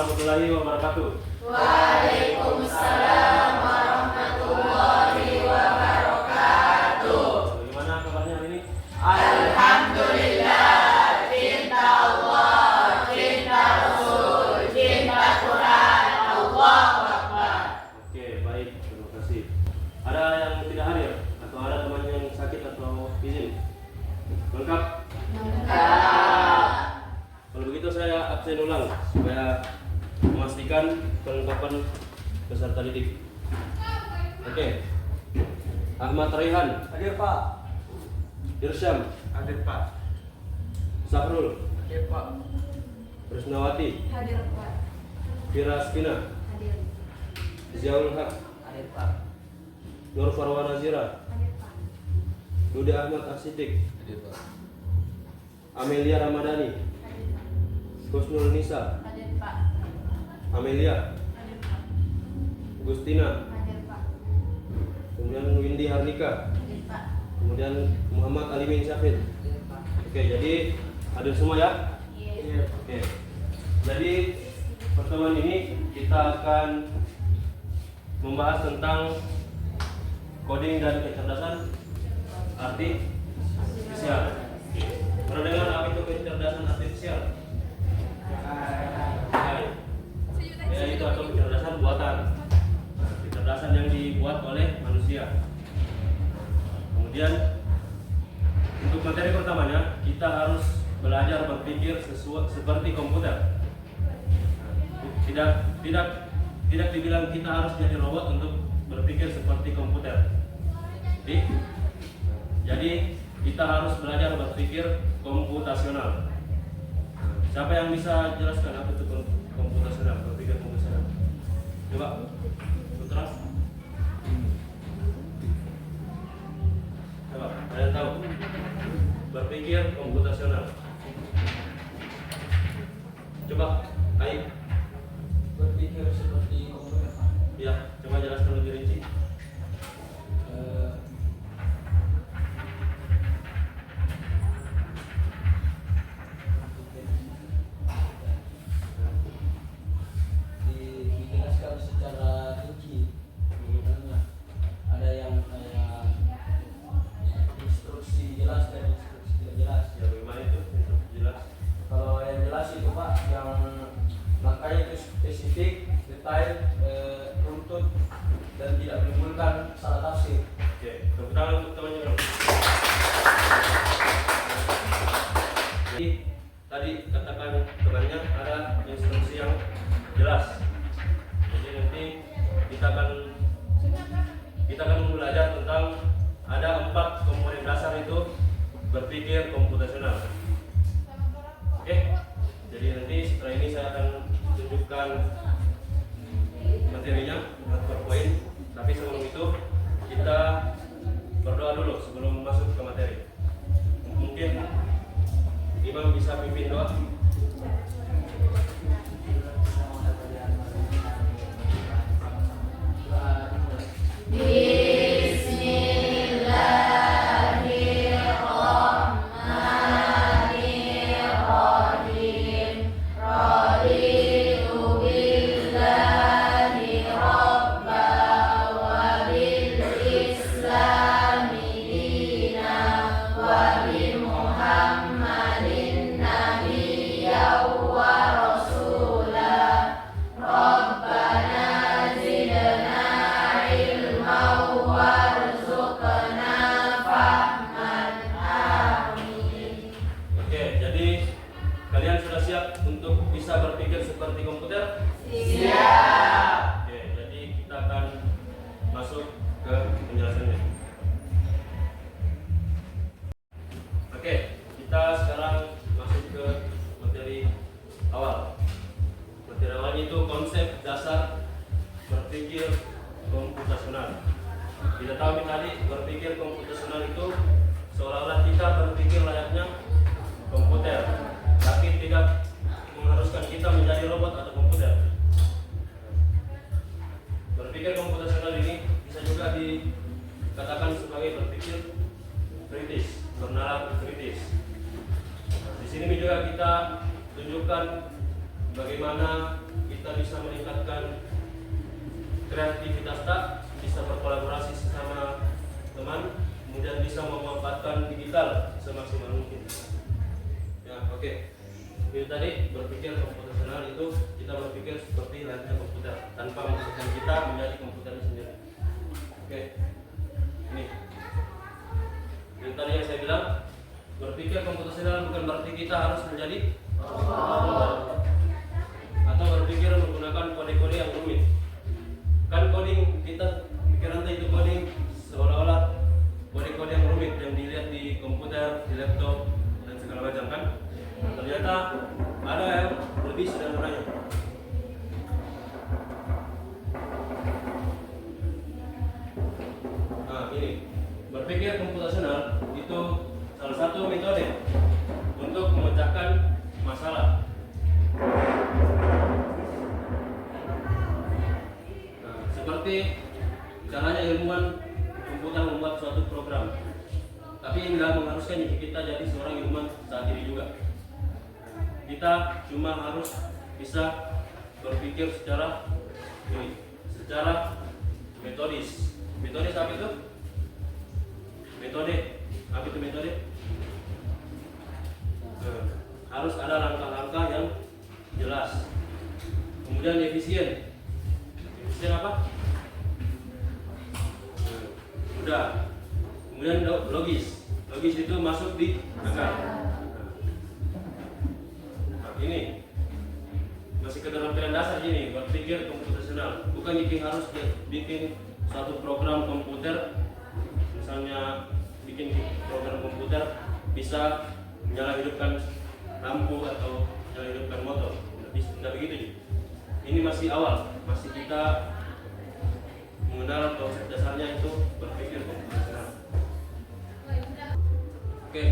warahmatullahi wabarakatuh. Waalaikumsalam warahmatullahi wabarakatuh. Bagaimana kabarnya hari ini? Alhamdulillah, cinta Allah, cinta Rasul, cinta Quran, Allahu Akbar. Oke, baik, terima kasih. Ada yang tidak hadir atau ada temannya yang sakit atau izin? Lengkap? Kalau begitu saya absen ulang supaya memastikan kelengkapan peserta didik. Oke. Ahmad Raihan, Hadir Pak. Irsyam, Hadir Pak. Sahrul, Hadir Pak. Rusnawati, Hadir Pak. Firaskina, Hadir. Ziaul Haq, Hadir Pak. Nur Farwana Zira, Hadir Pak. Dude Ahmad Asidik, Hadir Pak. Amelia Ramadhani, Hadir Pak. Husnul Nisa, Hadir Pak. Amelia, Hadir Pak. Gustina, Hadir Pak. kemudian Windy Harnika, Hadir Pak. kemudian Muhammad Alimin Syafid. Hadir Pak. Oke, jadi hadir semua ya? Iya. Oke. Jadi pertemuan ini kita akan membahas tentang coding dan kecerdasan artifisial. Pernah dengar apa itu kecerdasan artifisial? Ya, itu atau kecerdasan buatan. Nah, kecerdasan yang dibuat oleh manusia. Kemudian untuk materi pertamanya kita harus belajar berpikir seperti komputer. Tidak dibilang kita harus jadi robot untuk berpikir seperti komputer. Jadi kita harus belajar berpikir komputasional. Siapa yang bisa jelaskan apa itu komputasional, berpikir komputasional? Coba, Putra. Coba, kalian tahu berpikir komputasional. Coba, Aib. Berpikir seperti komputer. Ya, coba jelaskan lebih rinci. Dijelaskan secara rinci. Karena ada yang kayak instruksi jelas dan instruksi tidak jelas. Ya, bagaimana itu? Jelas. Kalau yang jelas itu Pak, yang langkahnya itu spesifik, detail, runtut, dan tidak menimbulkan salah tafsir. Oke, tepuk tangan untuk temannya dong. Jadi tadi katakan temannya ada instruksi yang jelas. Jadi nanti kita akan belajar tentang ada 4 komponen dasar itu berpikir komputasional. Oke, jadi nanti setelah ini saya akan tunjukkan materinya PowerPoint. Tapi sebelum itu kita berdoa dulu sebelum masuk ke materi. Mungkin Imam bisa pimpin doa. Bismillahirrahmanirrahim. Raditu billahi rabba wa bil islami dina wa bi Muhammadin nabiyyan wa rasula. Rabbana zidna ilman warzuqna fahman. Amin. Oke, jadi kalian sudah siap untuk bisa berpikir seperti komputer? Siap. Oke, jadi kita akan masuk ke penjelasannya. Oke, kita sekarang masuk ke materi awal. Materi awal itu konsep dasar berpikir komputasional. Kita tahu tadi berpikir komputasional itu seolah-olah kita berpikir layaknya komputer, tapi tidak mengharuskan kita menjadi robot atau komputer. Berpikir komputasional ini bisa juga dikatakan sebagai berpikir kritis, bernalar kritis. Di sini juga kita tunjukkan bagaimana bagaimana kita bisa meningkatkan kreativitas tak, bisa berkolaborasi sesama teman, kemudian bisa memanfaatkan digital semaksimal mungkin. Ya, oke. Itu tadi berpikir komputasional itu kita berpikir seperti layaknya komputer tanpa memaksakan kita menjadi komputer sendiri. Oke. Ini. Yang tadi yang saya bilang, berpikir komputasional bukan berarti kita harus menjadi atau berpikir menggunakan kode-kode yang rumit. Kan coding kita pikiran itu coding seolah-olah kode-kode yang rumit yang dilihat di komputer, di laptop dan segala macam kan. Ternyata ada yang lebih sederhananya. Nah, ini berpikir komputasional itu salah satu metode untuk memecahkan masalah. Nah, seperti caranya ilmuwan komputer membuat suatu program. Tapi ini tidak mengharuskan kita jadi seorang ilmuwan saat ini juga. Kita cuma harus bisa berpikir secara metodis. Metodis apa itu? Metode. Apa itu metode? Harus ada langkah-langkah yang jelas. Kemudian efisien. Efisien apa? Mudah. Kemudian logis. Logis itu masuk di akal. Ini masih keterampilan dasar ini, berpikir komputasional. Bukan harus bikin satu program komputer, misalnya bikin program komputer bisa menyala hidupkan lampu atau menyala hidupkan motor. Tidak begitu. Ini masih awal, masih kita mengenal konsep dasarnya itu berpikir komputasional. Oke,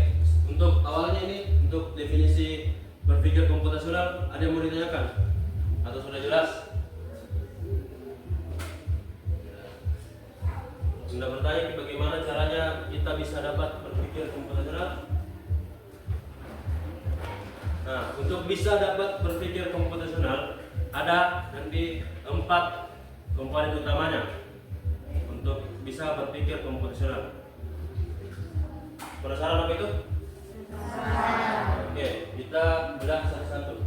untuk awalnya ini untuk definisi berpikir komputasional, ada yang mau ditanyakan? Atau sudah jelas? Sudah bertanya bagaimana caranya kita bisa dapat berpikir komputasional? Nah, untuk bisa dapat berpikir komputasional ada nanti 4 komponen utamanya untuk bisa berpikir komputasional. Penasaran apa itu? Oke, kita bedah satu-satu.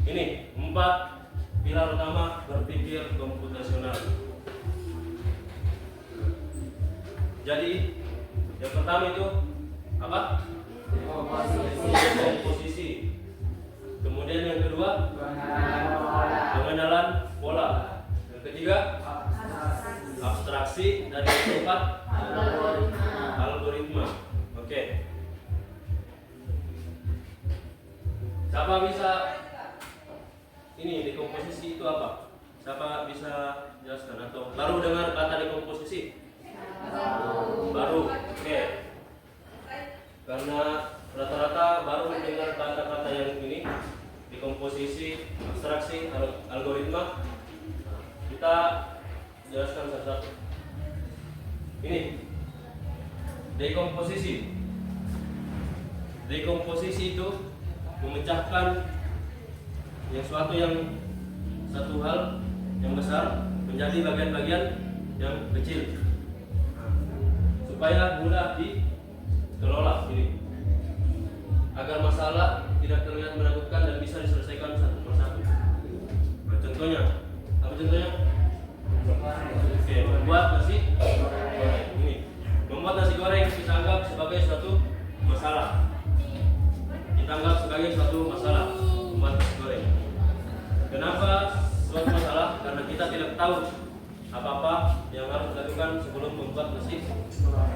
Ini 4 pilar utama berpikir komputasional. Jadi, yang pertama itu apa? Komposisi. Kemudian yang kedua, pengenalan pola. Yang ketiga, abstraksi. Dan yang keempat, algoritma. Oke. Siapa bisa ini dekomposisi itu apa? Siapa bisa jelaskan atau baru dengar kata dekomposisi? Baru. Oke. Karena rata-rata baru mendengar kata-kata yang ini, dekomposisi, abstraksi, algoritma. Kita jelaskan satu-satu. Ini dekomposisi. Dekomposisi itu memecahkan satu hal yang besar menjadi bagian-bagian yang kecil supaya mudah dikelola ini, agar masalah tidak terlihat menakutkan dan bisa diselesaikan satu persatu. Nah, contohnya apa contohnya? Oke, membuat nasi goreng. Ini membuat nasi goreng kita anggap sebagai suatu masalah. Kita anggap sebagai suatu masalah membuat nasi goreng. Kenapa suatu masalah? Karena kita tidak tahu apa-apa yang harus dilakukan sebelum membuat nasi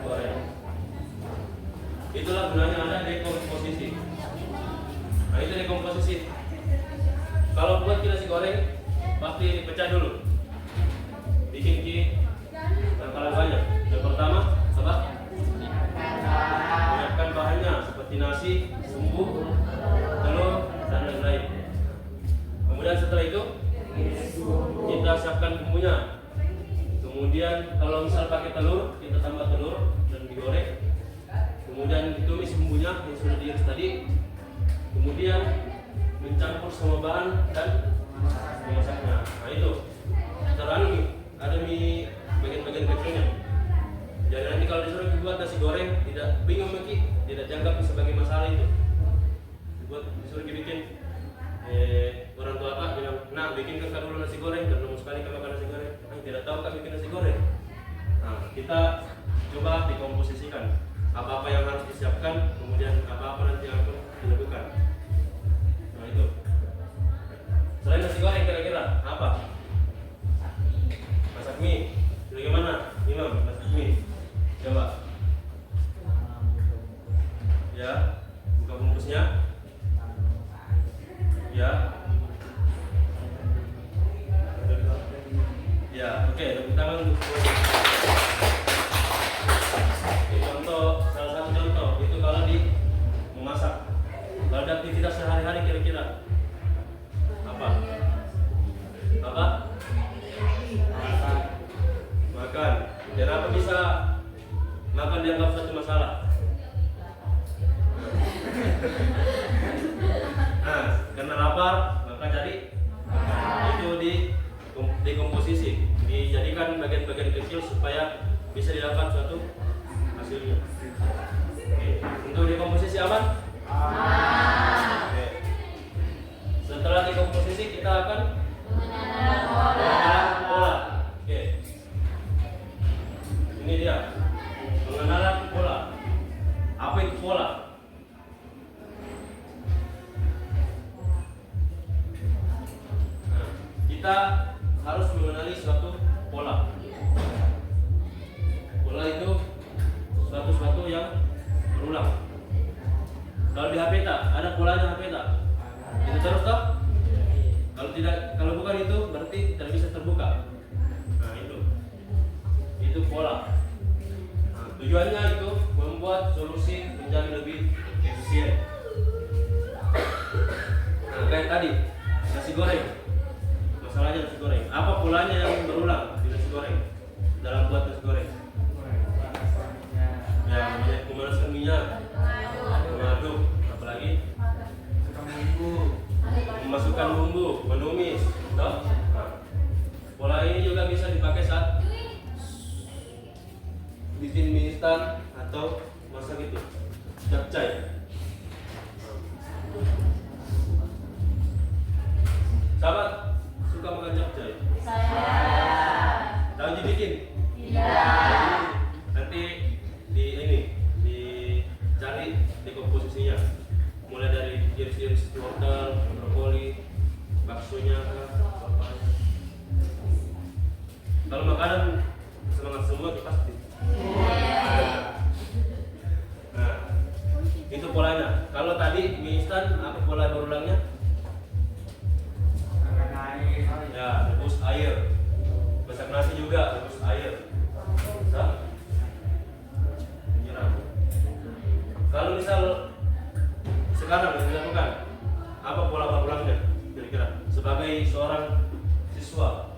goreng. Itulah gunanya ada dekomposisi. Nah, itu dekomposisi. Kalau buat nasi goreng pasti dipecah dulu. Bikin langkah banyak. Yang pertama apa? Menyiapkan bahannya seperti nasi, bumbu, telur, dan lain-lain. Kemudian setelah itu kita siapkan bumbunya. Kemudian kalau misal pakai telur, kita tambah telur dan digoreng. Kemudian ditumis bumbunya yang sudah diiris tadi. Kemudian mencampur semua bahan dan memasaknya. Nah itu caranya nih, ada mie bagian-bagian kecilnya. Jadi nanti kalau disuruh dibuat nasi goreng tidak bingung lagi, tidak dianggap sebagai masalah itu. Dibuat disuruh dibikin orang tua kakak bilang, nah bikin kakak dulu nasi goreng, dan lama sekali kakak makan nasi goreng. Tidak tahu kakak bikin nasi goreng. Nah kita coba dikomposisikan apa-apa yang harus disiapkan, kemudian apa-apa nanti yang akan dilakukan. Nah itu. Selain nasi goreng kira-kira apa? Masak mie. Bagaimana? Imam, masak mie. Coba. Ya, buka bungkusnya. Ya. Ya, oke, tepuk tangan untuk contoh, salah satu contoh itu kalau di memasak. Kalau ada aktivitas sehari-hari kira-kira apa? Apa? Makan. Kenapa bisa makan dianggap satu masalah? Nah, karena lapar maka cari itu di komposisi, dijadikan bagian-bagian kecil supaya bisa didapat suatu hasilnya. Oke. Untuk dikomposisi apa? Oke. Setelah dikomposisi kita akan mengenal pola. Oke. Ini dia pengenalan pola. Apa itu pola? Nah, kita harus mengenali suatu pola. Pola itu suatu yang berulang. Kalau di HP ada polanya HP itu terus toh? Kalau tidak, kalau bukan itu berarti tidak bisa terbuka. Nah itu pola. Nah, tujuannya itu membuat solusi menjadi lebih efisien. Nah kayak tadi nasi goreng, masalahnya nasi goreng. Apa polanya yang berulang di nasi goreng dalam buat nasi goreng? Ya, memanaskan minyak, mengaduk, apalagi memasukkan bumbu, menumis, toh? Nah, pola ini juga bisa dipakai saat bikin mie instan atau masak itu capcay. Sahabat suka makan capcay? Tahu dibikin? Tidak. Nanti dicari dekomposisinya, mulai dari iris-iris wortel, brokoli, baksonya, apa-apanya. Kalau makanan semangat semua itu pasti. Nah, itu polanya. Kalau tadi mie instan, apa pola berulangnya? Ya, rebus air. Masak nasi juga rebus air. Bisa? Menyiram. Kalau misal sekarang yang dilakukan, apa pola berulangnya? Kira-kira sebagai seorang siswa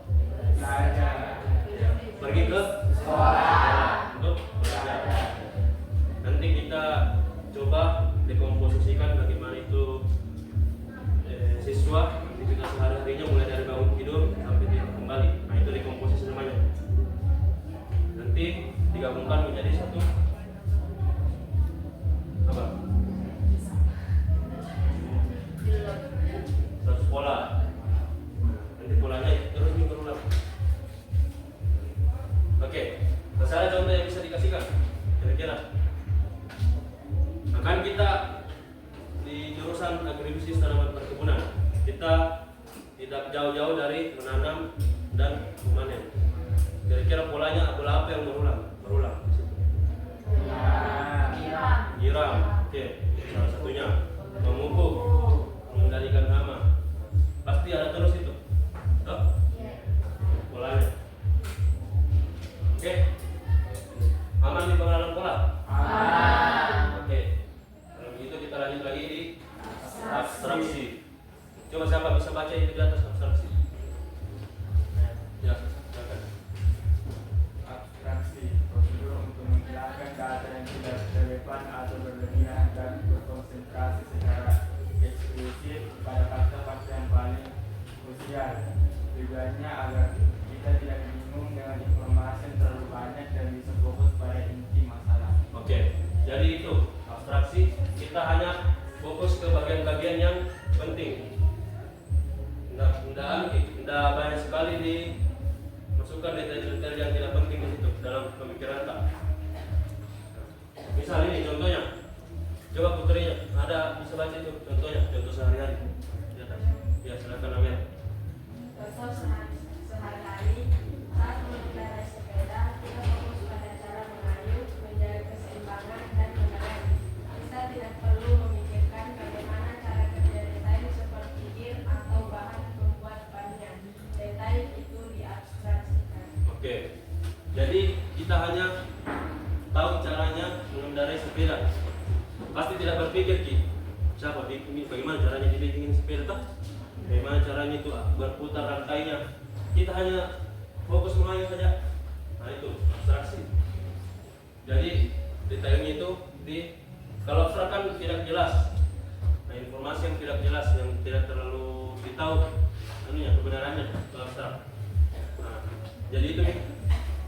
pergi ke sekolah untuk belajar. Nanti kita coba dekomposisikan bagaimana itu siswa aktivitas sehari-harinya mulai dari bangun tidur sampai tidur kembali. Nah itu dekomposisi namanya. Nanti digabungkan menjadi satu apa? Satu pola. Nanti polanya terus berulang. Oke, ada contoh yang bisa dikasihkan kira-kira. Akan kita di jurusan agribisnis tanaman perkebunan, kita tidak jauh-jauh dari menanam dan memanen. Kira-kira polanya apa yang berulang di situ? Nyiram. Oke, salah satunya. Memupuk, mengendalikan hama. Pasti ada terus itu. Toh? Polanya. Oke. Aman di pengenalan pola? Oke. Kalau begitu kita lanjut lagi di abstraksi. Coba siapa bisa baca itu di atas abstraksi? Ya, silakan. Abstraksi prosedur untuk menghilangkan data yang tidak relevan atau berlebihan dan berkonsentrasi secara eksklusif pada sosial. Tujuannya agar kita tidak bingung dengan informasi yang terlalu banyak dan bisa fokus pada inti masalah. Oke, jadi itu abstraksi. Kita hanya fokus ke bagian-bagian yang penting. Tidak banyak sekali dimasukkan detail-detail yang tidak penting di situ dalam pemikiran kita. Misal ini contohnya, coba puterinya, ada bisa baca itu contohnya, contoh sehari-hari. Di atas. Ya silakan Amir. Contoh sehari-hari saat mengendarai sepeda, kita fokus pada cara mengayuh, menjaga keseimbangan dan mengendarai. Kita tidak perlu memikirkan bagaimana cara kerja detail seperti gear atau bahan pembuat bannya. Detail itu diabstraksikan. Oke, jadi kita hanya tahu caranya mengendarai sepeda. Pasti tidak berpikir siapa bikin, bagaimana caranya dibikin sepeda toh? Bagaimana caranya itu berputar rantainya. Kita hanya fokus mengayuh saja. Nah itu abstraksi. Jadi detailnya itu kalau abstrak kan tidak jelas. Nah informasi yang tidak jelas, yang tidak terlalu ditahu kebenarannya itu abstrak. Nah, jadi itu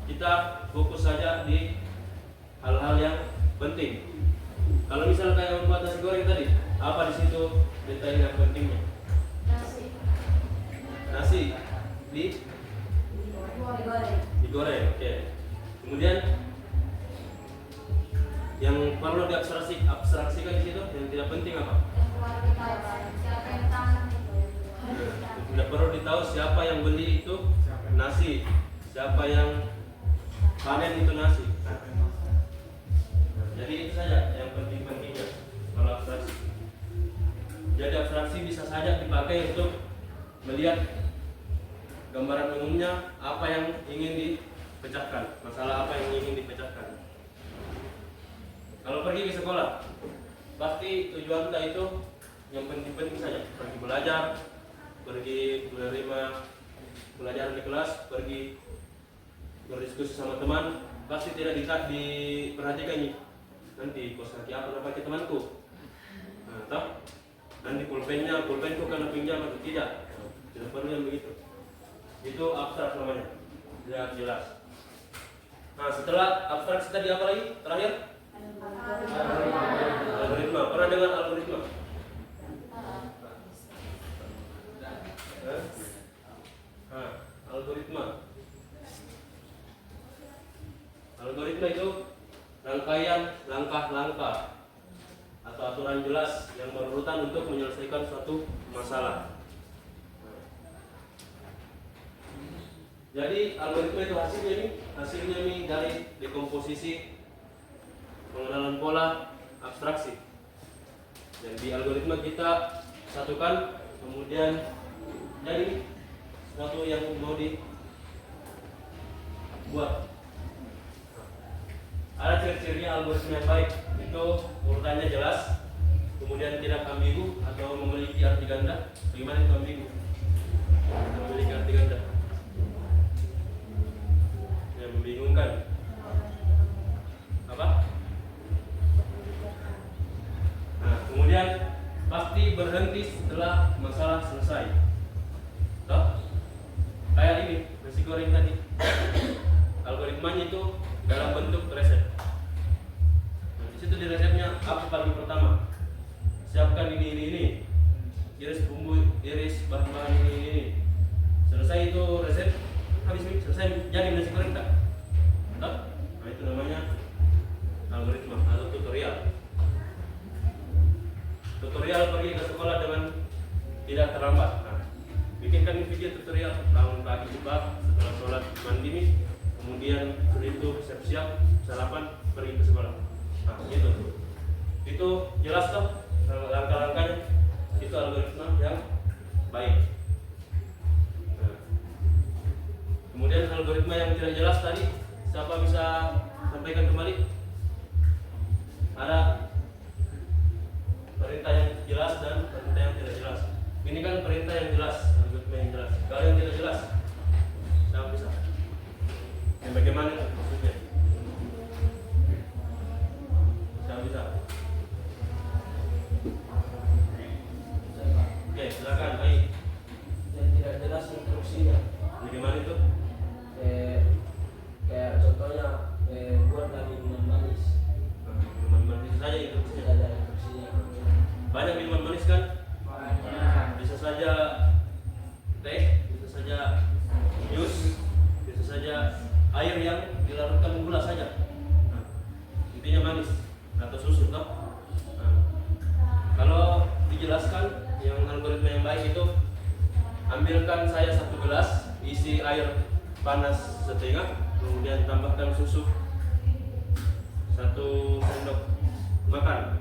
kita fokus saja di hal-hal yang penting. Kalau misal kayak membuat nasi goreng tadi, apa di situ detail yang pentingnya? Nasi digoreng, oke. Kemudian yang perlu diabstraksikan di situ yang tidak penting apa? Tidak perlu ditahu siapa yang beli itu nasi, siapa yang panen itu nasi. Jadi itu saja yang penting-pentingnya kalau abstraksi. Jadi abstraksi bisa saja dipakai untuk melihat gambaran umumnya apa yang ingin dipecahkan, masalah apa yang ingin dipecahkan. Kalau pergi ke sekolah, pasti tujuan kita itu yang penting-penting saja, pergi belajar, pergi menerima pelajaran di kelas, pergi berdiskusi sama teman, pasti tidak diperhatikan nih. Nanti kos kaki apa pakai temanku, nah, nanti pulpenku karena pinjam atau tidak, tidak perlu yang begitu. Itu abstrak namanya, tidak jelas. Nah setelah abstraksi tadi apa lagi? Terakhir? Algoritma. Pernah dengar algoritma? Algoritma. Algoritma itu rangkaian langkah-langkah atau aturan jelas yang berurutan untuk menyelesaikan suatu masalah. Jadi algoritma itu hasilnya ini dari dekomposisi pengenalan pola abstraksi. Dan di algoritma kita satukan kemudian jadi sesuatu yang mau dibuat. Ada ciri-cirinya algoritma yang baik, itu urutannya jelas, kemudian tidak ambigu atau memiliki arti ganda. Bagaimana itu ambigu? Memiliki arti ganda yang membingungkan. Apa? Nah, kemudian pasti berhenti setelah masalah selesai. Toh? Kayak ini, nasi goreng tadi. Algoritmanya itu dalam bentuk resep. Nah, di situ di resepnya apa paling pertama? Siapkan ini. Iris bumbu, iris bahan-bahan ini. Selesai itu resep, habis selesai jadi nasi goreng tak? Nah itu namanya algoritma atau tutorial. Tutorial pergi ke sekolah dengan tidak terlambat. Nah, bikinkan video tutorial bangun pagi cepat setelah sholat mandi nih. Kemudian itu siap-siap sarapan pergi ke sekolah. Nah, gitu. Itu jelas toh langkah-langkahnya. Itu algoritma yang baik. Nah, kemudian algoritma yang tidak jelas tadi, siapa bisa sampaikan kembali? Ada perintah yang jelas dan perintah yang tidak jelas. Ini kan perintah yang jelas, algoritma yang jelas. Kalau yang tidak jelas, siapa bisa? Yang bagaimana maksudnya? Siapa bisa? Oke, silakan. Baik. Yang tidak jelas instruksinya. Bagaimana itu? Kayak contohnya buatlah minuman manis. Minuman manis itu saja itu. Tidak ada instruksinya. Banyak minuman manis kan? Bisa saja teh, bisa saja jus, bisa saja air yang dilarutkan gula saja. Nah, intinya manis atau susu toh. Nah, kalau dijelaskan yang algoritma yang baik itu, ambilkan saya 1 gelas, isi air panas setengah, kemudian tambahkan susu 1 sendok makan,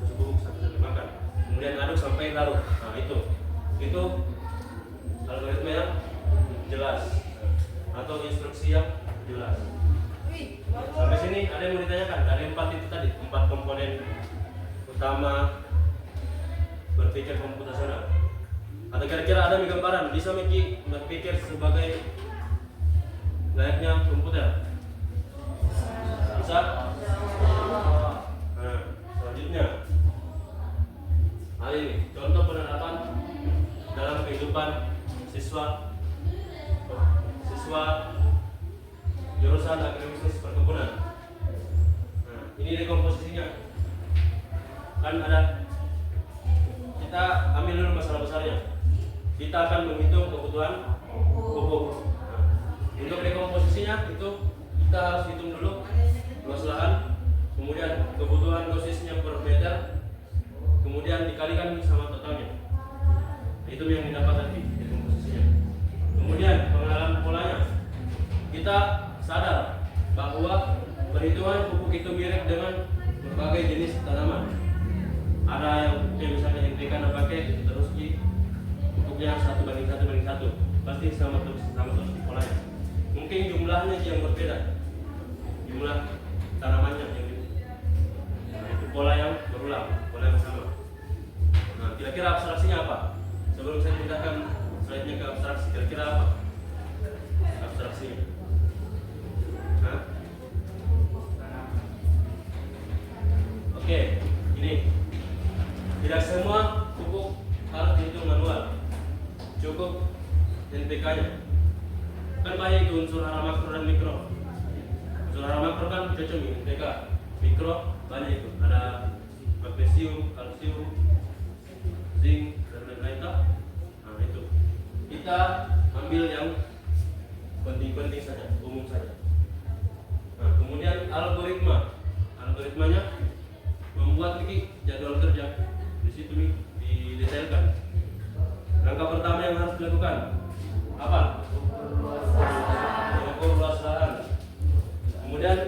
susu bubuk 1 sendok makan, kemudian aduk sampai larut. Nah itu algoritma yang jelas atau instruksi yang jelas. Sampai sini ada yang mau ditanyakan? Ada 4 itu tadi, 4 komponen utama berpikir komputasional. Atau kira-kira ada gambaran bisa Miki berpikir sebagai layaknya komputer? Bisa? Nah, selanjutnya hal ini contoh penerapan dalam kehidupan siswa jurusan agribisnis perkebunan. Nah, ini dekomposisinya kan ada. Kita ambil dulu masalah besarnya. Kita akan menghitung kebutuhan pupuk. Nah, untuk dekomposisinya itu kita harus hitung dulu luas lahan, kemudian kebutuhan dosisnya per meter, kemudian dikalikan sama totalnya. Nah, itu yang didapat nanti dekomposisinya. Kemudian pengenalan polanya. Kita sadar bahwa perhitungan pupuk itu mirip dengan berbagai jenis tanaman. Ada yang misalnya NPK pakai terus di pupuknya 1:1:1, pasti sama terus di polanya. Mungkin jumlahnya yang berbeda, jumlah tanamannya yang itu pola yang berulang, pola yang sama. Nah, kira-kira abstraksinya apa? Sebelum saya pindahkan slide-nya ke abstraksi, kira-kira apa abstraksinya? Hah? Oke, ini tidak semua pupuk harus dihitung manual, cukup NPK-nya. Kan banyak itu unsur hara makro dan mikro. Unsur hara makro kan cocok NPK, mikro banyak itu, ada magnesium, kalsium, zinc dan lain-lain. Nah itu kita ambil yang penting-penting saja, umum saja. Nah kemudian algoritmanya membuat jadwal kerja. Di situ nih didetailkan. Langkah pertama yang harus dilakukan apa? Mengukur luas lahan. Kemudian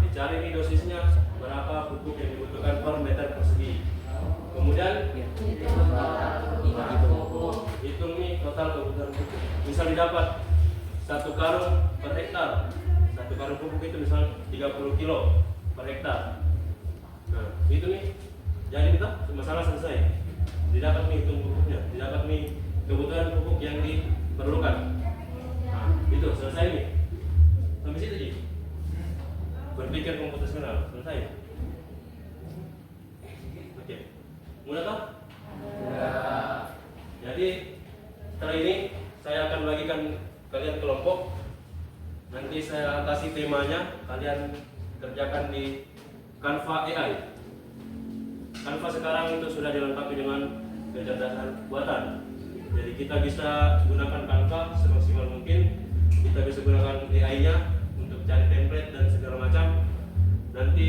dicari nih dosisnya berapa pupuk yang dibutuhkan per meter persegi. Kemudian hitung nih total kebutuhan pupuk. Misal didapat 1 karung per hektar. 1 karung pupuk itu misal 30 kilo per hektar. Nah, itu nih jadi kita masalah selesai. Didapat nih hitung pupuknya, didapat nih kebutuhan pupuk yang diperlukan. Nah, itu selesai nih. Sampai situ sih. Berpikir komputasional selesai. Oke. Mudah toh? Jadi setelah ini saya akan bagikan kalian kelompok. Nanti saya kasih temanya, kalian kerjakan di Canva AI. Canva sekarang itu sudah dilengkapi dengan kecerdasan buatan. Jadi kita bisa gunakan Canva semaksimal mungkin. Kita bisa gunakan AI-nya untuk cari template dan segala macam. Nanti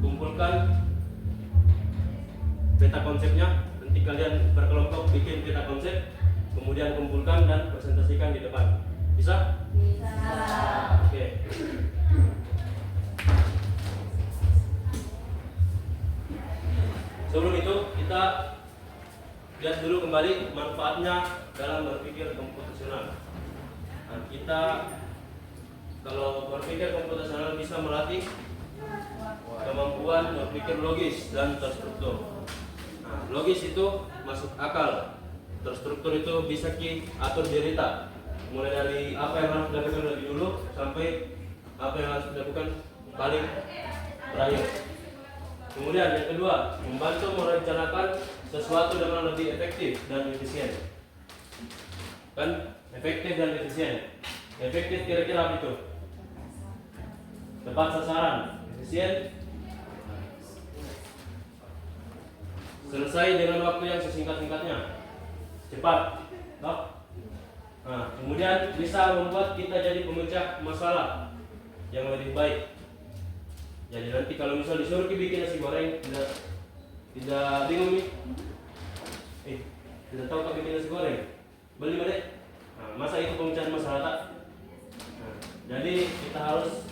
kumpulkan peta konsepnya. Nanti kalian berkelompok bikin peta konsep, kemudian kumpulkan dan presentasikan di depan. Bisa? Bisa. Oke. Sebelum itu kita lihat dulu kembali manfaatnya dalam berpikir komputasional. Nah, kita kalau berpikir komputasional bisa melatih kemampuan berpikir logis dan terstruktur. Nah, logis itu masuk akal, terstruktur itu bisa atur derita, mulai dari apa yang harus dilakukan lebih dulu sampai apa yang harus dilakukan paling terakhir. Kemudian yang kedua, membantu merencanakan sesuatu dengan lebih efektif dan efisien. Kan efektif dan efisien. Efektif kira-kira apa itu? Tepat sasaran. Efisien selesai dengan waktu yang sesingkat-singkatnya. Cepat. Nah, kemudian bisa membuat kita jadi pemecah masalah yang lebih baik. Jadi nanti kalau misal disuruh bikin nasi goreng tidak bingung nih. Tidak tahu bikin nasi goreng. Beli mana? Nah, masa itu pemecahan masalah tak? Nah, jadi kita harus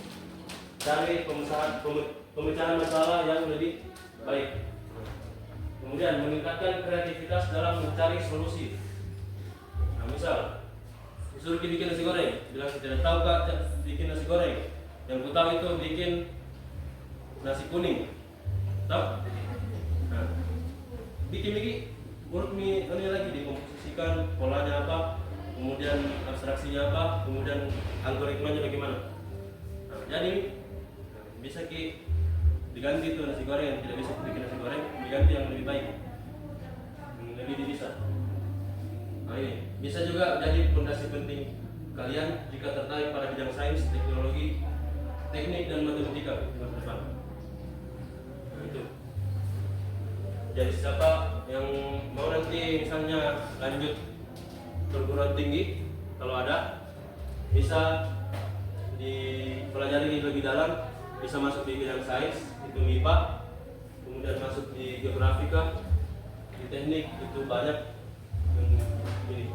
cari pemecahan masalah yang lebih baik. Kemudian meningkatkan kreativitas dalam mencari solusi. Nah, misal disuruh bikin nasi goreng, bilang tidak tahu kak bikin nasi goreng. Yang ku tahu itu bikin nasi kuning. Tahu? Nah, bikin urut mie ini lagi dikomposisikan, polanya apa, kemudian abstraksinya apa, kemudian algoritmanya bagaimana. Nah, jadi bisa diganti tuh nasi goreng yang tidak bisa bikin nasi goreng, diganti yang lebih baik, yang lebih bisa. Nah ini bisa juga jadi fondasi penting kalian jika tertarik pada bidang sains, teknologi, teknik dan matematika di masa depan. Nah itu. Jadi siapa yang mau nanti misalnya lanjut perguruan tinggi, kalau ada bisa dipelajari lebih dalam, bisa masuk di bidang sains, itu MIPA, kemudian masuk di geografika, di teknik, itu banyak yang ini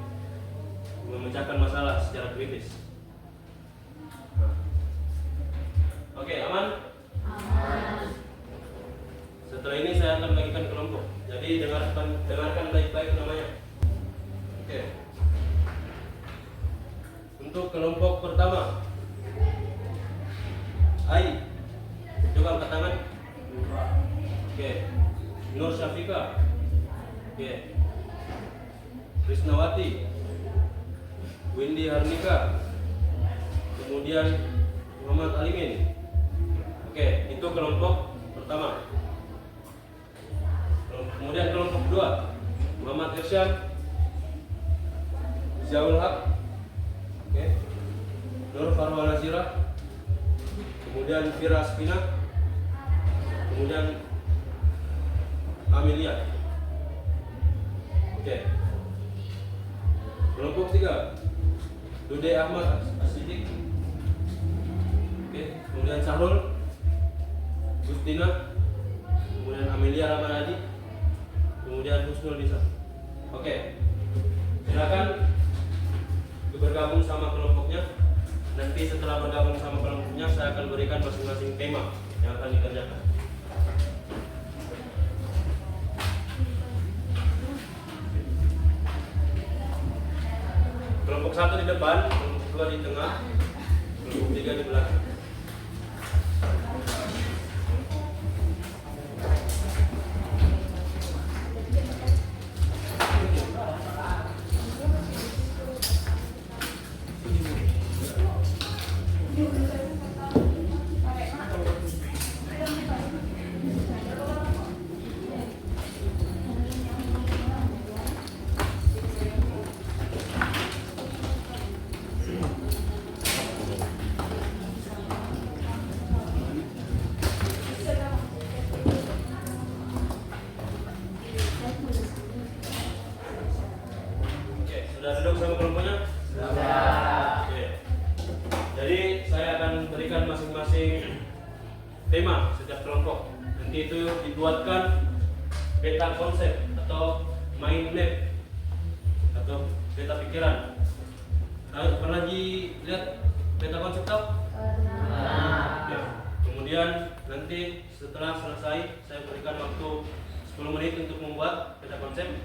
memecahkan masalah secara kritis. Nah. Oke, aman? Setelah ini saya akan bagikan kelompok. Jadi dengarkan baik-baik namanya. Oke. Untuk kelompok pertama, Ai, coba angkat tangan. Oke. Nur Syafika. Oke. Krisnawati, Windy Harnika, kemudian Muhammad Alimin. Oke, itu kelompok pertama. Kemudian kelompok kedua, Muhammad Irsyad, Ziaul Haq, oke, Nur Farwa Nazira, kemudian Fira Spina, kemudian Amelia. Oke. Kelompok 3, Dude Ahmad Asidik, oke, kemudian Sahrul, Gustina, kemudian Amelia Ramadhani, kemudian Husnul Nisa. Oke, silakan bergabung sama kelompoknya. Nanti setelah bergabung sama kelompoknya, saya akan berikan masing-masing tema yang akan dikerjakan. Kelompok 1 di depan, kelompok 2 di tengah, kelompok 3 di belakang. Sudah duduk sama kelompoknya? Sudah. Oke. Jadi saya akan berikan masing-masing tema setiap kelompok. Nanti itu dibuatkan peta konsep atau mind map atau peta pikiran. Pernah dilihat peta konsep tau? Pernah. Oke. Kemudian nanti setelah selesai saya berikan waktu 10 menit untuk membuat peta konsep.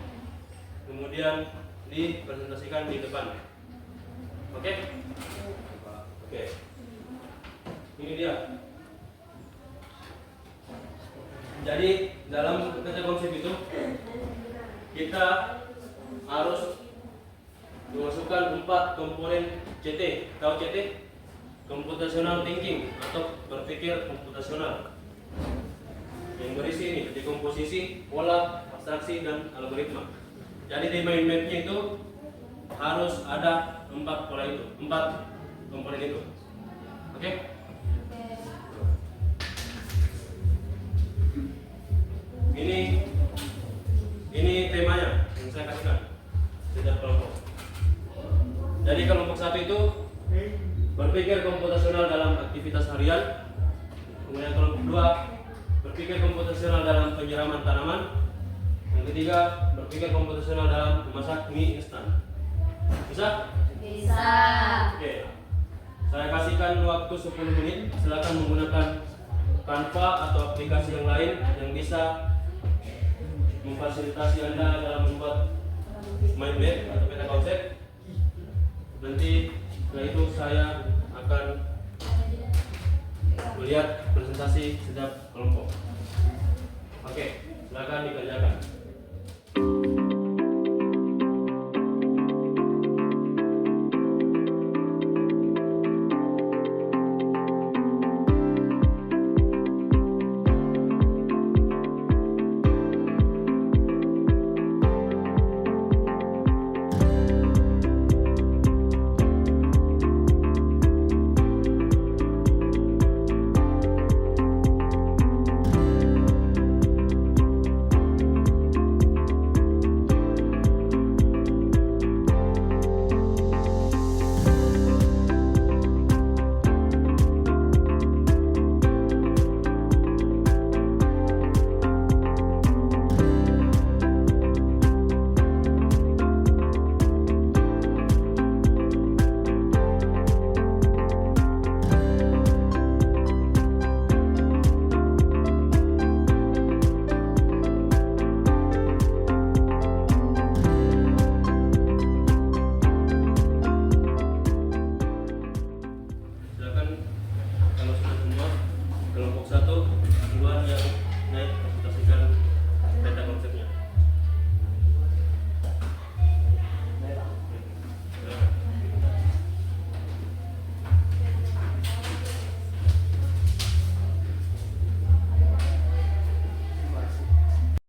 Kemudian dipresentasikan di depan. Oke? Oke. Ini dia. Jadi dalam peta konsep itu kita harus memasukkan 4 komponen CT. Tahu CT? Computational thinking atau berpikir komputasional. Yang berisi ini dekomposisi, pola, abstraksi, dan algoritma. Jadi di mind map-nya itu harus ada 4 pola itu, 4 komponen itu. Oke? Ini temanya yang saya kasihkan setiap kelompok. Jadi kelompok 1 itu berpikir komputasional dalam aktivitas harian. Kemudian kelompok 2 berpikir komputasional dalam penyiraman tanaman. Yang ketiga berpikir komputasional dalam memasak mie instan. Bisa? Bisa. Oke. Saya kasihkan waktu 10 menit. Silakan menggunakan Canva atau aplikasi yang lain yang bisa memfasilitasi Anda dalam membuat mind map atau peta konsep. Nanti setelah itu saya akan melihat presentasi setiap kelompok. Oke, silakan dikerjakan.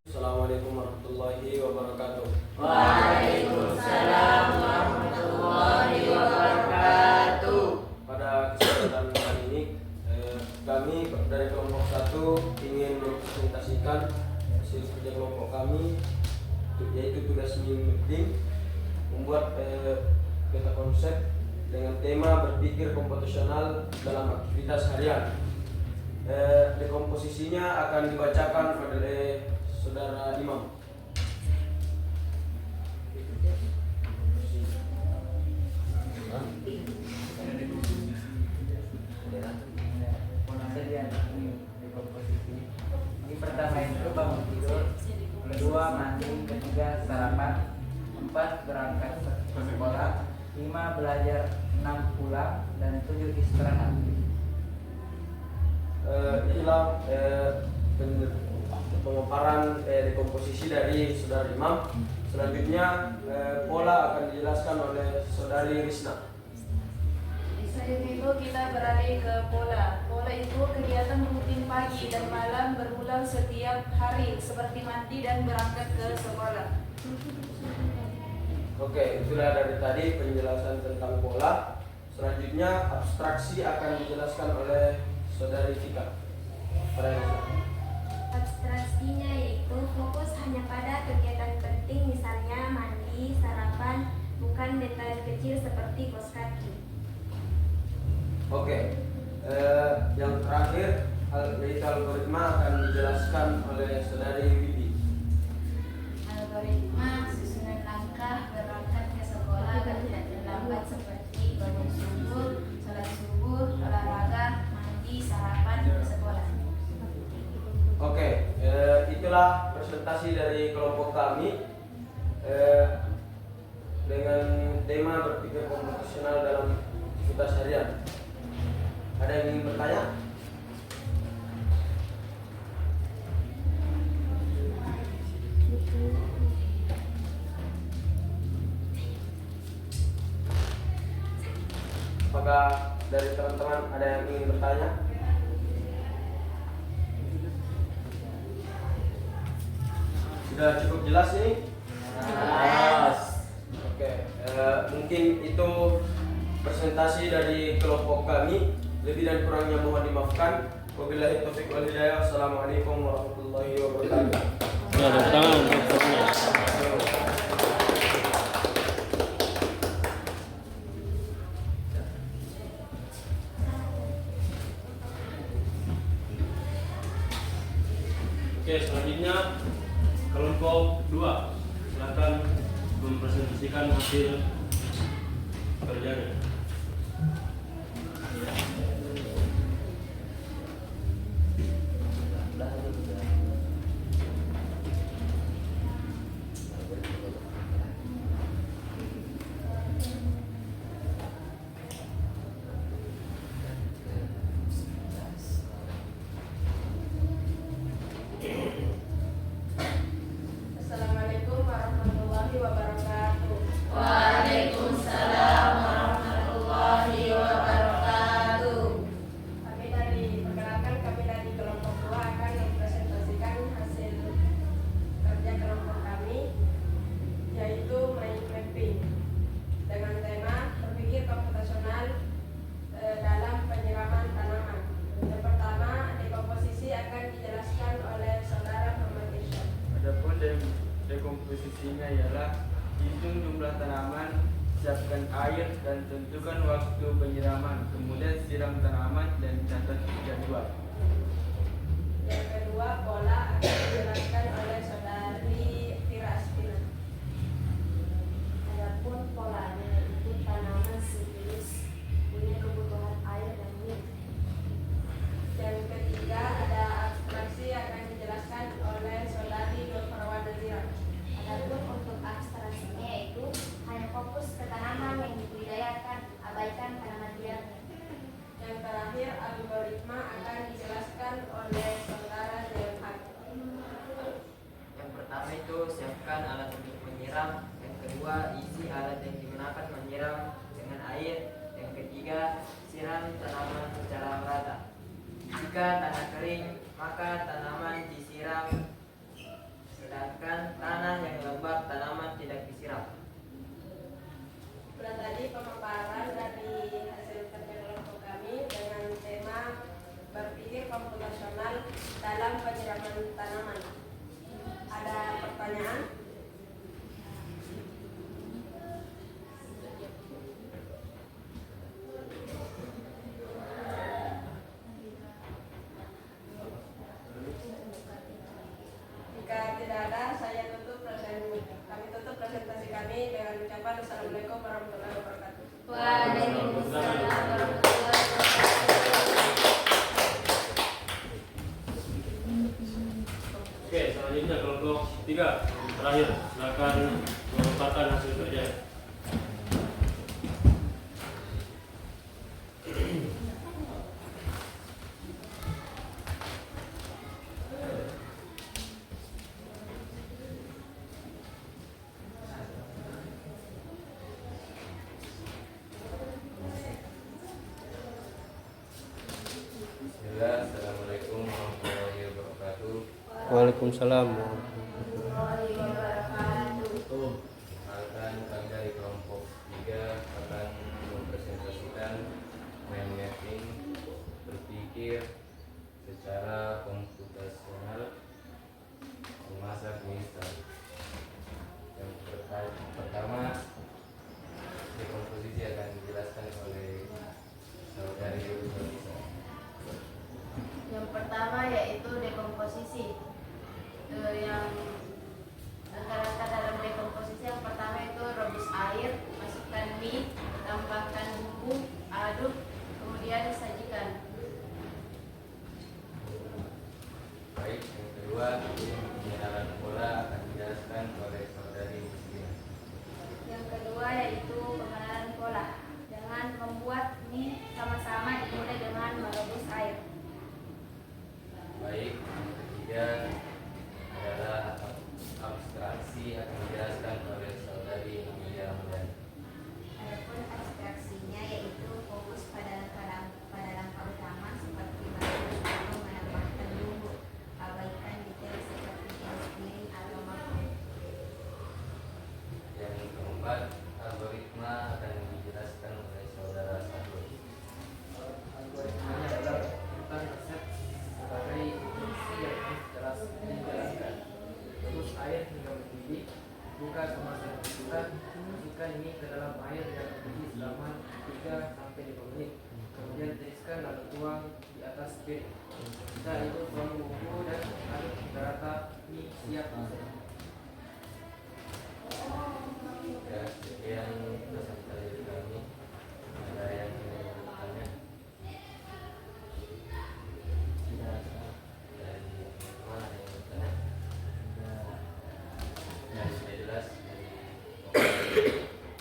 Assalamualaikum warahmatullahi wabarakatuh. Waalaikumsalam warahmatullahi wabarakatuh. Pada kesempatan kali ini kami dari kelompok 1 ingin mempresentasikan hasil kerja kelompok kami, yaitu tugas meeting membuat peta konsep dengan tema berpikir komputasional dalam aktivitas harian. Dekomposisinya akan dibacakan oleh Saudara Imam. Ini pertama itu bangun tidur, kedua mandi, ketiga sarapan, 4 berangkat ke sekolah, 5 belajar, 6 pulang, dan 7 istirahat. Inilah pemaparan dekomposisi dari Saudara Imam. Selanjutnya pola akan dijelaskan oleh Saudari Risna. Selanjutnya itu kita beralih ke pola. Pola itu kegiatan rutin pagi dan malam berulang setiap hari seperti mandi dan berangkat ke sekolah. Oke, itulah dari tadi penjelasan tentang pola. Selanjutnya abstraksi akan dijelaskan oleh Saudari Fika. Abstraksinya yaitu fokus hanya pada kegiatan penting, misalnya mandi, sarapan, bukan detail kecil seperti kos kaki. Oke, yang terakhir yaitu algoritma akan dijelaskan oleh Saudari Wibi. Algoritma susunan langkah berangkat ke sekolah dan tidak terlambat seperti bangun subuh, sholat subuh, olahraga, mandi, sarapan, ke sekolah. Oke, itulah presentasi dari kelompok kami dengan tema berpikir komputasional dalam aktivitas harian. Ada yang ingin bertanya? Apakah dari teman-teman ada yang ingin bertanya? Sudah cukup jelas ini? Jelas. Oke, mungkin itu presentasi dari kelompok kami. Lebih dan kurangnya mohon dimaafkan. Wabillahi taufiq wal hidayah. Assalamualaikum warahmatullahi wabarakatuh. Ya, tepuk tangan untuk kelompoknya. Oke, selanjutnya kelompok 2 silakan mempresentasikan hasil kerjanya. Assalamualaikum warahmatullahi wabarakatuh. Waalaikumsalam warahmatullahi wabarakatuh. Kami dari kelompok 2 akan mempresentasikan hasil kerja kelompok kami, yaitu mind mapping dengan tema berpikir komputasional dalam penyiraman tanaman. Yang pertama, dekomposisi akan dijelaskan oleh saudara Muhammad Irsyad. Adapun dekomposisinya ialah hitung jumlah tanaman, siapkan air dan tentukan waktu penyiraman, kemudian siram tanaman dan catat jadwal. Yang kedua, pola akan dijelaskan oleh saudari Tira Astina. Adapun polanya itu tanaman siklus punya kebutuhan air dan minyak. Yang ketiga, ada abstraksi akan dijelaskan oleh saudari Nur Farwan Nazira. Adapun untuk abstraksinya yaitu hanya fokus ke tanaman yang dibudidayakan, abaikan tanaman liarnya. Yang terakhir, algoritma akan dijelaskan oleh saudara Zelhan. Yang pertama itu siapkan alat untuk menyiram. Yang kedua, isi alat yang digunakan menyiram dengan air. Yang ketiga, siram tanaman secara merata. Jika tanah kering, maka tanaman disiram, sedangkan tanah yang lembab tanaman tidak disiram. Nah, tadi pemaparan dari hasil kerja kelompok kami dengan tema berpikir komputasional dalam penyiraman tanaman. Ada pertanyaan? Jika tidak ada, kami tutup presentasi kami dengan ucapan Assalamualaikum warahmatullahi wabarakatuh. Waalaikumsalam warahmatullahi wabarakatuh. Oke, selanjutnya kelompok 3 terakhir silakan memaparkan hasil kerja. Assalamualaikum warahmatullahi wabarakatuh. Waalaikumsalam. Warahmatullahi wabarakatuh. Perkenalkan, kami dari kelompok 3 akan mempresentasikan mind mapping berpikir secara komputasional memasak mie instan. Yang pertama, dekomposisi akan dijelaskan oleh saudari Nurisa. Yang pertama yaitu dekomposisi. Yang rata-rata dalam dekomposisi yang pertama itu rebus air, masukkan mie, tambahkan bumbu, aduk, kemudian sajikan. Baik, yang kedua, pengenalan pola akan dijelaskan oleh saudari Muslimah. Kita masukkan ini ke dalam air yang mendidih selama 3 sampai 5 menit. Kemudian tiriskan lalu tuang di atas piring. Setelah itu tuang bumbu dan aduk hingga rata. Mie siap disajikan. Ya, sekian presentasi dari kami. Ada yang ingin bertanya? Dari mana yang ingin bertanya? Ya, sudah jelas dari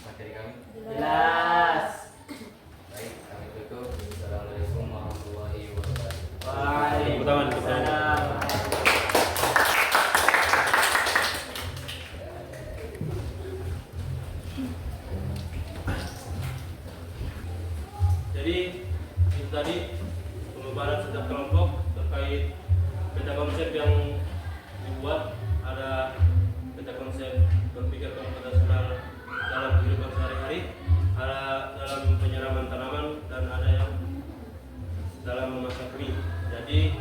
materi kami. Jelas. Baik, kami tutup. Assalamualaikum warahmatullahi wabarakatuh. Waalaikumsalam. Jadi itu tadi pembahasan setiap kelompok terkait peta konsep yang dibuat. Ada peta konsep berpikir komputasional dalam kehidupan sehari-hari, ada dalam penyiraman tanaman, dan ada yang dalam memasak mie. Jadi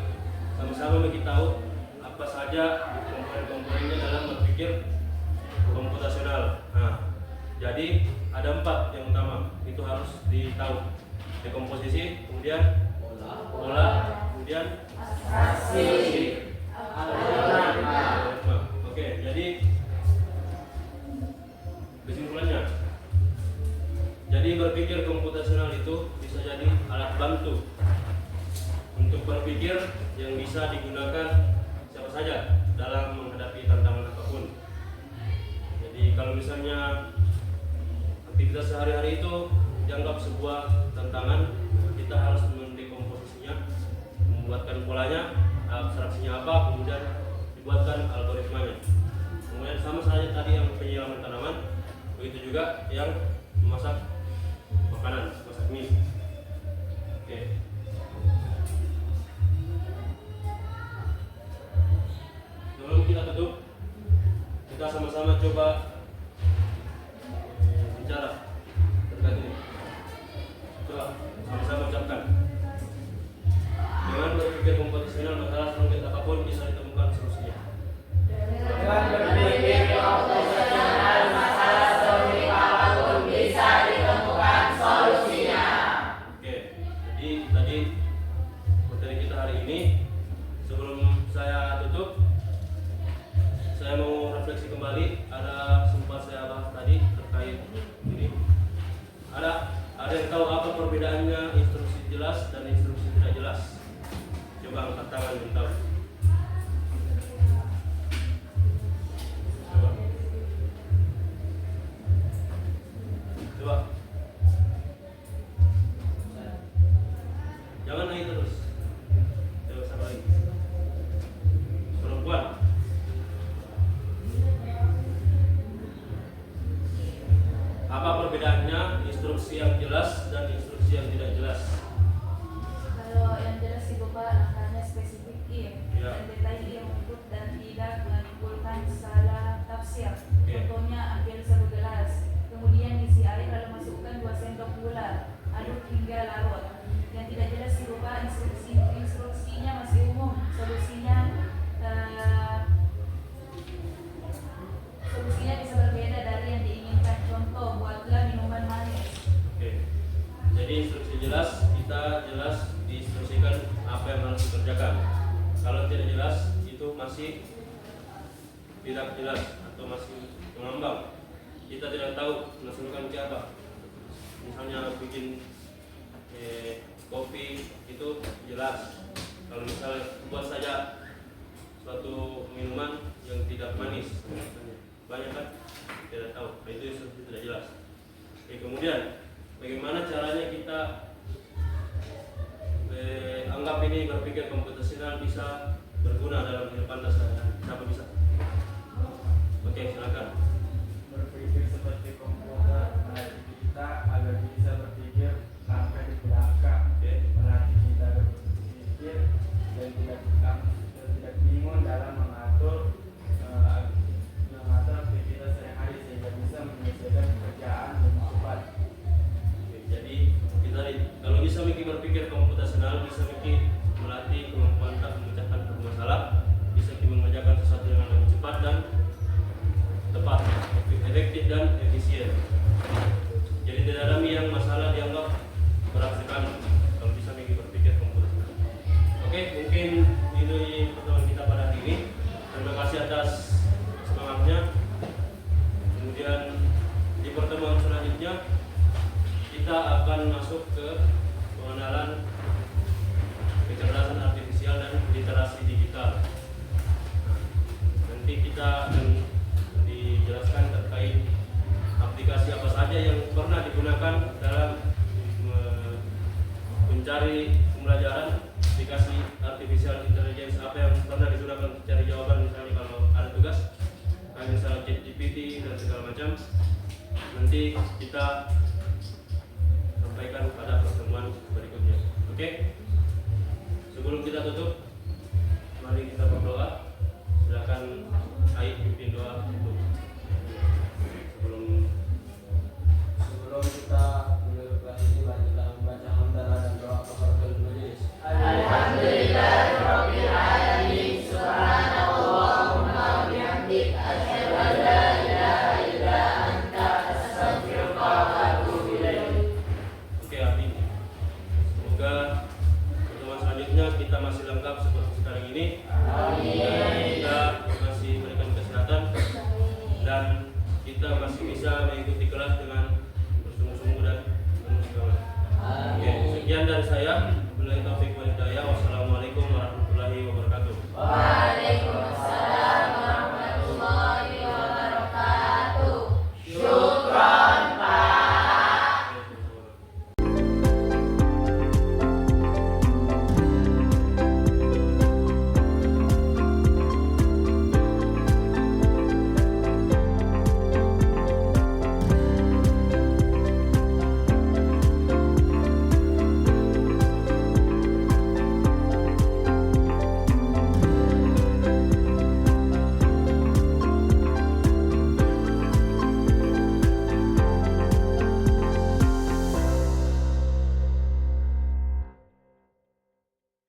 sama-sama kita tahu apa saja komponen-komponennya dalam berpikir komputasional. Nah, jadi ada 4 yang utama, itu harus ditahu: dekomposisi, kemudian pola, kemudian algoritma. Oke, jadi kesimpulannya, jadi berpikir komputasional itu bisa jadi alat bantu untuk berpikir yang bisa digunakan siapa saja dalam menghadapi tantangan apapun. Jadi kalau misalnya aktivitas sehari-hari itu dianggap sebuah tantangan, kita harus mendekomposisinya, membuatkan polanya, abstraksinya apa, kemudian dibuatkan algoritmanya. Kemudian sama saja tadi yang penyiraman tanaman, begitu juga yang memasak makanan, masak mie. Oke. Sebelum kita tutup, kita sama-sama coba bicara terkait ini. Coba sama-sama ucapkan. Dengan berpikir komputasional, masalah rumit apapun bisa ditemukan solusinya. Dengan berpikir komputasional, masalah rumit apapun bisa ditemukan solusinya. Oke, jadi tadi materi kita hari ini. Sebelum saya tutup, saya mau refleksi kembali. Ada sempat saya bahas tadi terkait ini. Ada yang tahu apa perbedaannya instruksi jelas dan instruksi tidak jelas? Coba angkat tangan yang tahu. Coba. Jangan naik terus. Coba sabar lagi. Perempuan. Apa perbedaannya instruksi yang jelas dan instruksi yang tidak jelas? Kalau yang jelas sih Bapak, langkahnya spesifik Ya. dan detail yang mengikut dan tidak menimbulkan salah tafsir. Oke. Contohnya ambil 1 gelas, kemudian isi air lalu masukkan 2 sendok gula, aduk hingga larut. Yang tidak jelas sih Bapak, instruksinya masih umum, solusinya bisa berbeda dari yang diinginkan. Contoh, buatlah minuman manis. Oke. Jadi instruksi jelas, kita jelas diinstruksikan apa yang harus dikerjakan. Kalau tidak jelas, itu masih tidak jelas atau masih mengambang. Kita tidak tahu menghasilkan ke apa. Misalnya bikin kopi itu jelas. Kalau misalnya buat saja suatu minuman yang tidak manis, banyak kan tidak tahu. Nah, itu instruksi tidak jelas. Oke, kemudian bagaimana caranya kita anggap ini berpikir komputasional bisa berguna dalam kehidupan sehari-hari? Siapa bisa? Oke, silakan. Berpikir seperti komputer melatih kita agar bisa berpikir langkah di belakang. Oke. Melatih kita berpikir dan tidak bingung dalam mengatur aktivitas sehari-hari sehingga bisa menyelesaikan pekerjaan dengan cepat. Oke, jadi kita kalau bisa berpikir komputasional, bisa melatih kemampuan kita memecahkan masalah, bisa mengerjakan sesuatu yang lebih cepat dan tepat. dan efisien. Jadi tidak ada yang masalah dianggap berat sekali kalau bisa berpikir komputer. Oke, mungkin ini pertemuan kita pada hari ini. Terima kasih atas semangatnya. Kemudian di pertemuan selanjutnya kita akan masuk ke pengenalan kecerdasan artifisial dan literasi digital. Nanti kita akan dijelaskan terkait aplikasi apa saja yang pernah digunakan dalam mencari pembelajaran, aplikasi artificial intelligence apa yang pernah digunakan untuk cari jawaban, misalnya kalau ada tugas kayak misalnya ChatGPT dan segala macam. Nanti kita sampaikan pada pertemuan berikutnya. Oke? Sebelum kita tutup, mari kita berdoa. Silakan Aik pimpin doa untuk Sebelum kita mulai kelas ini, mari kita membaca hamdalah dan doa kafaratul majelis. Alhamdulillahirabbil alamin. Subhanallahumma wa bihamdik asyhadu an la ilaha illa anta astaghfiruka wa atubu ilaik. Oke, amin. Semoga pertemuan selanjutnya kita masih lengkap seperti sekarang ini. Dan kita masih berikan kesehatan dan kita masih bisa mengikuti kelas dengan bersungguh-sungguh dan penuh semangat. Oke, sekian dari saya. Wabillahi taufiq wal hidayah. Wassalamualaikum